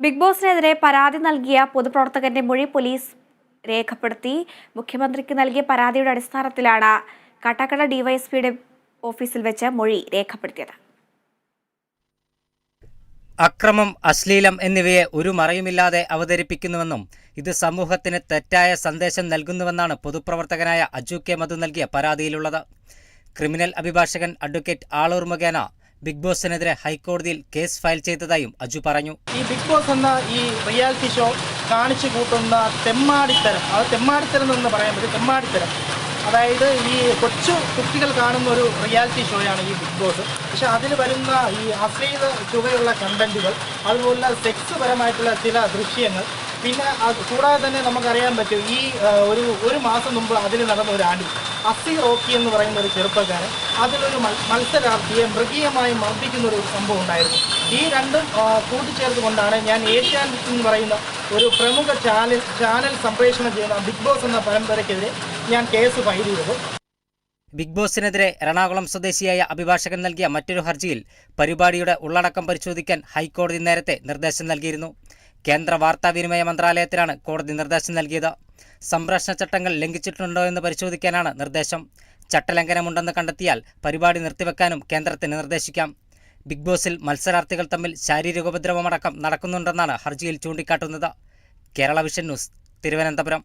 Big ബോസിനെതിരെ പരാതി നൽകിയ പൊതുപ്രവർത്തകന്റെ മൊഴി പോലീസ് രേഖപ്പെടുത്തി. മുഖ്യമന്ത്രിക്ക് നൽകിയ പരാതിയുടെ അടിസ്ഥാനത്തിലാണ് കാട്ടാക്കട ഡിവൈഎസ്പിയുടെ ഓഫീസിൽ വെച്ച് മൊഴി രേഖപ്പെടുത്തിയത്. അക്രമം, അശ്ലീലം എന്നിവയെ ഒരു മറയുമില്ലാതെ അവതരിപ്പിക്കുന്നുവെന്നും ഇത് സമൂഹത്തിന് തെറ്റായ സന്ദേശം നൽകുന്നുവെന്നാണ് പൊതുപ്രവർത്തകനായ അജു കെ മധു നൽകിയ പരാതിയിലുള്ളത്. ക്രിമിനൽ അഭിഭാഷകൻ അഡ്വക്കേറ്റ് ആളൂർ മുഖേന ബിഗ് ബോസിനെതിരെ ഹൈക്കോടതിയിൽ കേസ് ഫയൽ ചെയ്തതായും അജു പറഞ്ഞു. ഈ ബിഗ് ബോസ് എന്ന ഈ റിയാലിറ്റി ഷോ കാണിച്ചു കൂട്ടുന്ന തെമ്മാടിത്തരം, അത് തെമ്മാടിത്തരം എന്ന് പറയാൻ പറ്റും. തെമ്മാടിത്തരം അതായത് ഈ കൊച്ചു കുട്ടികൾ കാണുന്ന ഒരു റിയാലിറ്റി ഷോയാണ് ഈ ബിഗ് ബോസ്. പക്ഷെ അതിൽ വരുന്ന ഈ അശ്ലീല ചുവയുള്ള കണ്ടന്റുകൾ, അതുപോലെ സെക്സ് പരമായിട്ടുള്ള ചില ദൃശ്യങ്ങൾ, പിന്നെ അത് കൂടാതെ തന്നെ നമുക്കറിയാൻ പറ്റും ഈ ഒരു മാസം മുമ്പ് അതിൽ നടന്ന ഒരു ആണ്ടി അസി റോക്കി എന്ന് പറയുന്ന ഒരു ചെറുപ്പക്കാരൻ അതിലൊരു മത്സരാർത്ഥിയെ മൃഗീയമായി മർദ്ദിക്കുന്നൊരു സംഭവം ഉണ്ടായിരുന്നു. ഈ രണ്ടും കൂട്ടിച്ചേർത്തുകൊണ്ടാണ് ഞാൻ ഏഷ്യാനെറ്റ് എന്ന് പറയുന്ന ഒരു പ്രമുഖ ചാനൽ സംപ്രേഷണം ചെയ്യുന്ന ബിഗ് ബോസ് എന്ന പരമ്പരയ്ക്കെതിരെ ഞാൻ കേസ് ഫയൽ ചെയ്തത്. ബിഗ് ബോസിനെതിരെ എറണാകുളം സ്വദേശിയായ അഭിഭാഷകൻ നൽകിയ മറ്റൊരു ഹർജിയിൽ പരിപാടിയുടെ ഉള്ളടക്കം പരിശോധിക്കാൻ ഹൈക്കോടതി നേരത്തെ നിർദ്ദേശം നൽകിയിരുന്നു. കേന്ദ്ര വാർത്താവിനിമയ മന്ത്രാലയത്തിനാണ് കോടതി നിർദ്ദേശം നൽകിയത്. സംരക്ഷണ ചട്ടങ്ങൾ ലംഘിച്ചിട്ടുണ്ടോ എന്ന് പരിശോധിക്കാനാണ് നിർദ്ദേശം. ചട്ടലംഘനമുണ്ടെന്ന് കണ്ടെത്തിയാൽ പരിപാടി നിർത്തിവെക്കാനും കേന്ദ്രത്തിന് നിർദ്ദേശിക്കാം. ബിഗ് ബോസിൽ മത്സരാർത്ഥികൾ തമ്മിൽ ശാരീരിക ഉപദ്രവമടക്കം നടക്കുന്നുണ്ടെന്നാണ് ഹർജിയിൽ ചൂണ്ടിക്കാട്ടുന്നത്. Kerala vision news, Thiruvananthapuram.